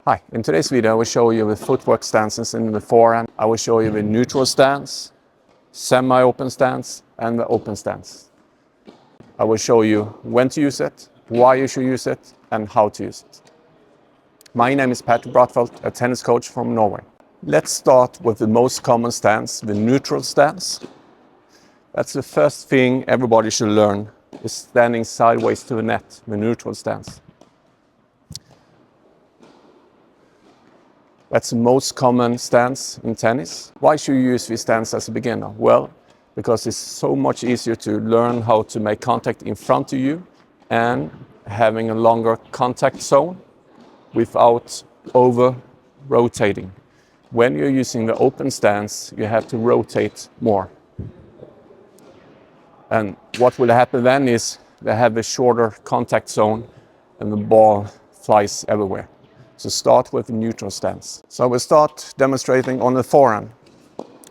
Hi, in today's video I will show you the footwork stances in the forehand. I will show you the neutral stance, semi-open stance and the open stance. I will show you when to use it, why you should use it and how to use it. My name is Patrik Broddfelt, a tennis coach from Norway. Let's start with the most common stance, the neutral stance. That's the first thing everybody should learn, is standing sideways to the net, the neutral stance. That's the most common stance in tennis. Why should you use this stance as a beginner? Well, because it's so much easier to learn how to make contact in front of you and having a longer contact zone without over-rotating. When you're using the open stance, you have to rotate more. And what will happen then is they have a shorter contact zone and the ball flies everywhere. So start with a neutral stance. So we'll start demonstrating on the forehand.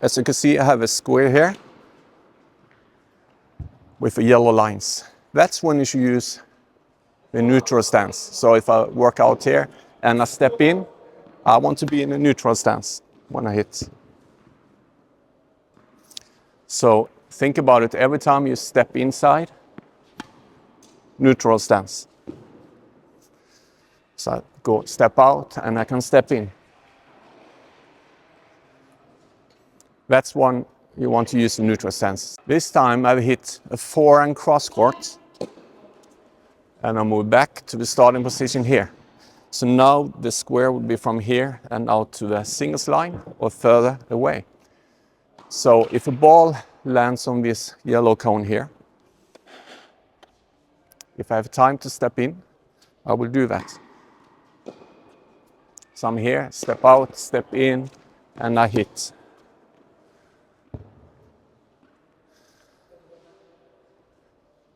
As you can see, I have a square here with the yellow lines. That's when you should use the neutral stance. So if I work out here and I step in, I want to be in a neutral stance when I hit. So think about it, every time you step inside, neutral stance. So I go step out and I can step in. That's one you want to use the neutral stance. This time I've hit a forehand cross court and I move back to the starting position here. So now the square would be from here and out to the singles line or further away. So if a ball lands on this yellow cone here, if I have time to step in, I will do that. So I'm here, step out, step in, and I hit.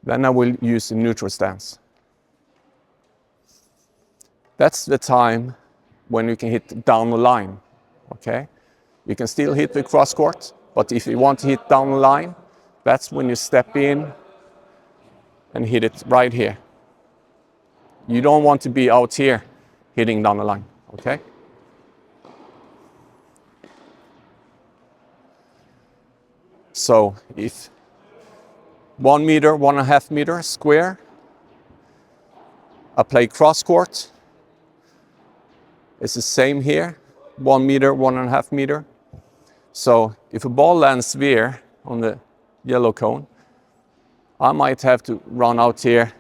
Then I will use the neutral stance. That's the time when you can hit down the line, okay? You can still hit the cross court, but if you want to hit down the line, that's when you step in and hit it right here. You don't want to be out here hitting down the line, okay? So if 1 meter, 1.5 meter square, I play cross court. It's the same here, 1 meter, 1.5 meter. So if a ball lands there on the yellow cone, I might have to run out here.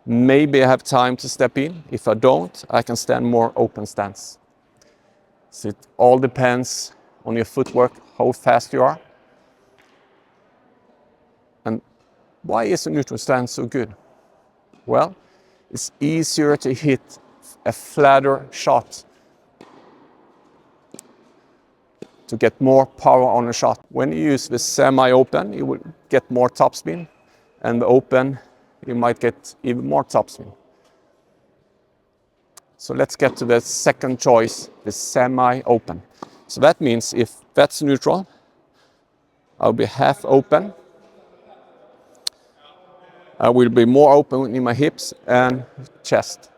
Maybe I have time to step in. If I don't, I can stand more open stance. So it all depends on your footwork, how fast you are. And why is a neutral stance so good? Well, it's easier to hit a flatter shot, to get more power on a shot. When you use the semi-open, you will get more topspin, and the open, you might get even more topspin. So let's get to the second choice, the semi-open. So that means if that's neutral, I'll be half open. I will be more open in my hips and chest.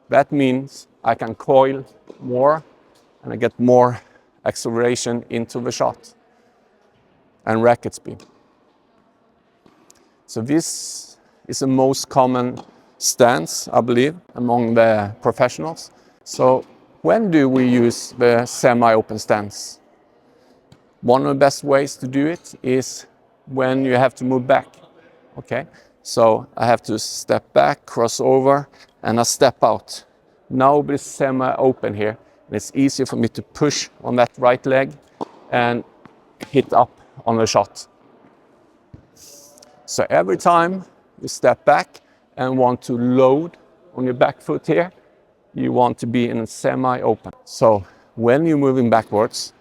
That means I can coil more and I get more acceleration into the shot and racket speed. So this is the most common stance, I believe, among the professionals. So when do we use the semi-open stance? One of the best ways to do it is when you have to move back, okay? So I have to step back, cross over, and I step out. Now it's semi-open here, and it's easier for me to push on that right leg and hit up on the shot. So every time you step back and want to load on your back foot here, you want to be in a semi-open. So when you're moving backwards,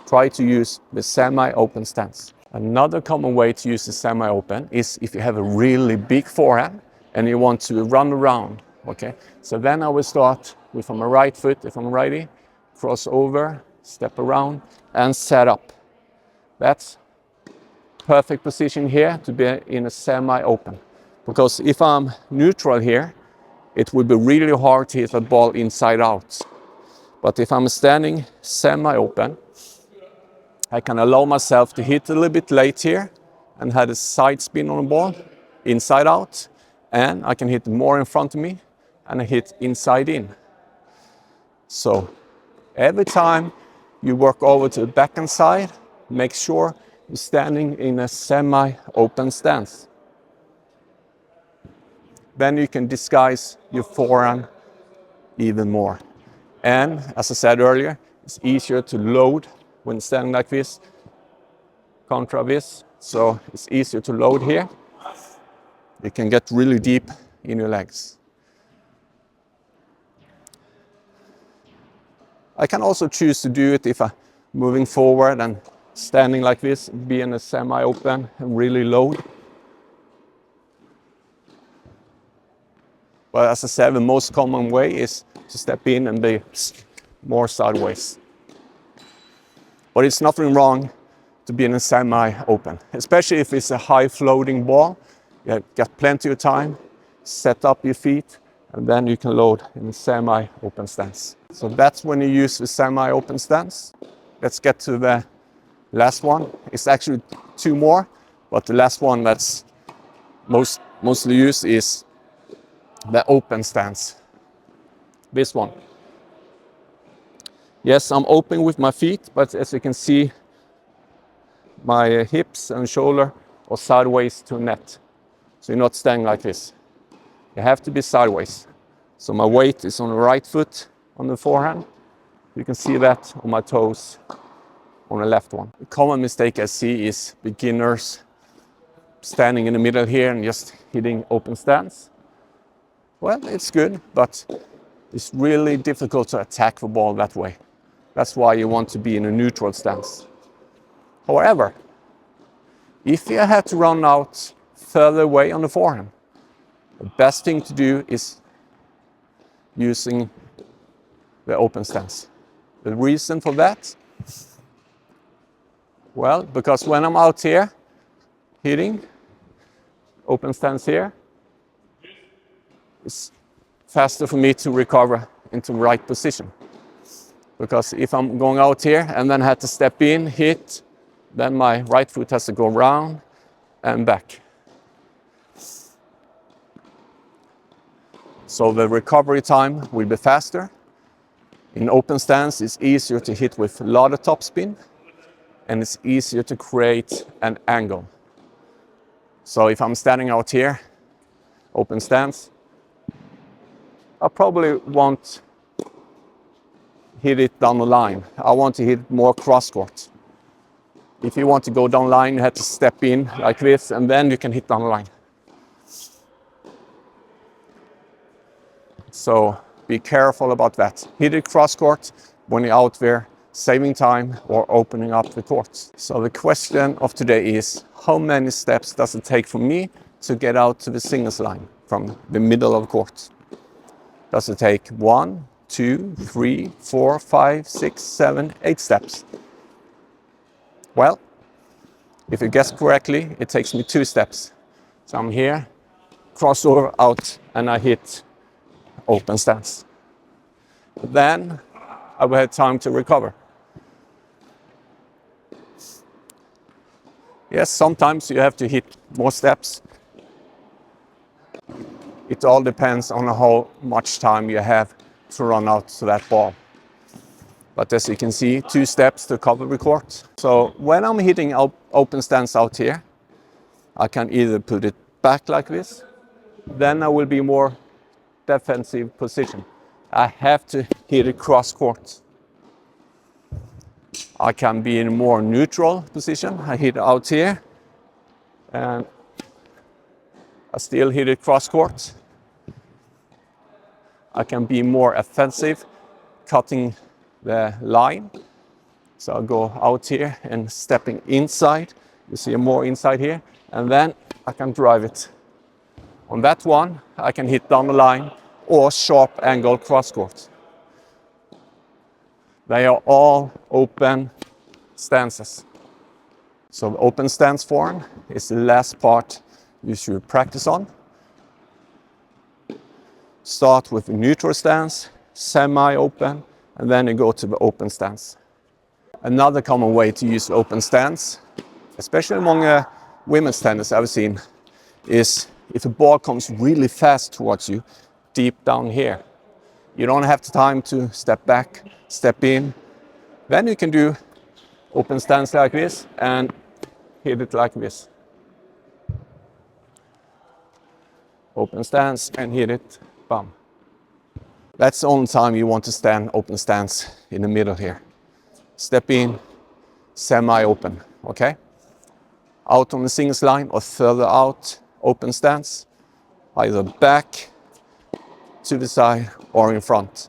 try to use the semi-open stance. Another common way to use the semi-open is if you have a really big forehand and you want to run around, okay? So then I will start with my right foot, if I'm righty, cross over, step around and set up. That's perfect position here to be in a semi-open. Because if I'm neutral here, it would be really hard to hit a ball inside out. But if I'm standing semi-open, I can allow myself to hit a little bit late here and have a side spin on the ball, inside out, and I can hit more in front of me and I hit inside in. So every time you work over to the backhand side, make sure you're standing in a semi-open stance. Then you can disguise your forehand even more. And as I said earlier, it's easier to load when standing like this, contra this. So it's easier to load here. You can get really deep in your legs. I can also choose to do it if I'm moving forward and standing like this, be in a semi-open and really load. But as I said, the most common way is to step in and be more sideways. But it's nothing wrong to be in a semi-open, especially if it's a high floating ball. You got plenty of time, set up your feet, and then you can load in a semi-open stance. So that's when you use the semi-open stance. Let's get to the last one. It's actually two more, but the last one that's mostly used is the open stance. This one. Yes, I'm open with my feet, but as you can see, my hips and shoulder are sideways to net. So you're not standing like this. You have to be sideways. So my weight is on the right foot on the forehand. You can see that on my toes on the left one. The common mistake I see is beginners standing in the middle here and just hitting open stance. Well, it's good, but it's really difficult to attack the ball that way. That's why you want to be in a neutral stance. However, if you have to run out further away on the forehand, the best thing to do is using the open stance. The reason for that? Well, because when I'm out here hitting, open stance here, it's faster for me to recover into the right position. Because if I'm going out here and then have to step in, hit, then my right foot has to go round and back. So the recovery time will be faster. In open stance, it's easier to hit with a lot of topspin, and it's easier to create an angle. So if I'm standing out here, open stance, I probably won't hit it down the line. I want to hit more cross court. If you want to go down the line, you have to step in like this, and then you can hit down the line. So be careful about that. Hit it cross court when you're out there, saving time or opening up the court. So the question of today is, how many steps does it take for me to get out to the singles line from the middle of the court? Does it take 1, 2, 3, 4, 5, 6, 7, 8 steps? Well, if you guess correctly, it takes me 2 steps. So I'm here, crossover out, and I hit open stance. Then I will have time to recover. Yes, sometimes you have to hit more steps. It all depends on how much time you have to run out to that ball. But as you can see, 2 steps to cover the court. So when I'm hitting open stance out here, I can either put it back like this, then I will be more defensive position. I have to hit it cross court. I can be in a more neutral position. I hit out here and I still hit it cross court. I can be more offensive, cutting the line. So I'll go out here and stepping inside. You see more inside here, and then I can drive it. On that one, I can hit down the line or sharp angle cross court. They are all open stances. So the open stance form is the last part you should practice on. Start with a neutral stance, semi-open, and then you go to the open stance. Another common way to use the open stance, especially among women's tennis I've seen, is if a ball comes really fast towards you, deep down here. You don't have the time to step back, step in. Then you can do open stance like this and hit it like this. Open stance and hit it, bam. That's the only time you want to stand open stance in the middle here. Step in, semi-open, okay? Out on the singles line or further out, open stance, either back, to the side or in front,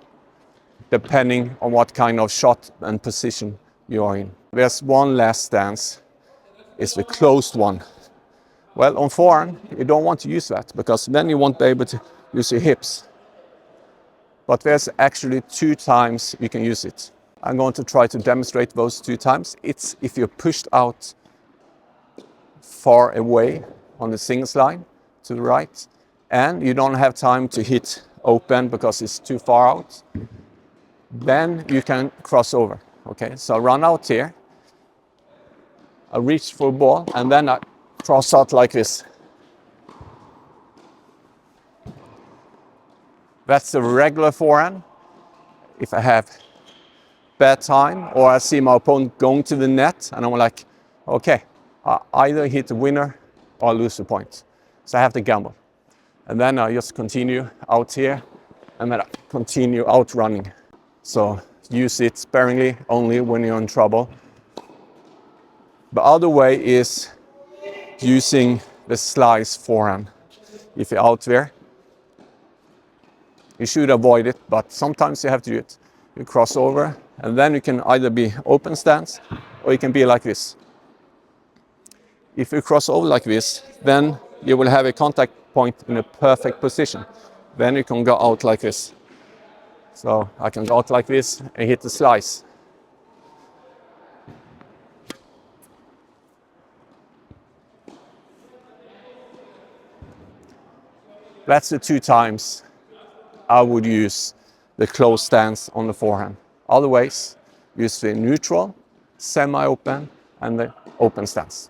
depending on what kind of shot and position you are in. There's one last stance, it's the closed one. Well, on forehand, you don't want to use that because then you won't be able to use your hips. But there's actually 2 times you can use it. I'm going to try to demonstrate those 2 times. It's if you're pushed out far away on the singles line to the right and you don't have time to hit open because it's too far out, then you can cross over. Okay, so I run out here, I reach for a ball and then I cross out like this. That's the regular forehand. If I have bad time or I see my opponent going to the net and I'm like, okay, I either hit the winner or I lose the point. So I have to gamble. And then I just continue out here and then I continue out running. So use it sparingly, only when you're in trouble. The other way is using the slice forehand. If you're out there, you should avoid it, but sometimes you have to do it. You cross over, and then you can either be open stance, or you can be like this. If you cross over like this, then you will have a contact point in a perfect position. Then you can go out like this. So I can go out like this and hit the slice. That's the 2 times I would use the closed stance on the forehand. Other ways, use the neutral, semi-open, and the open stance.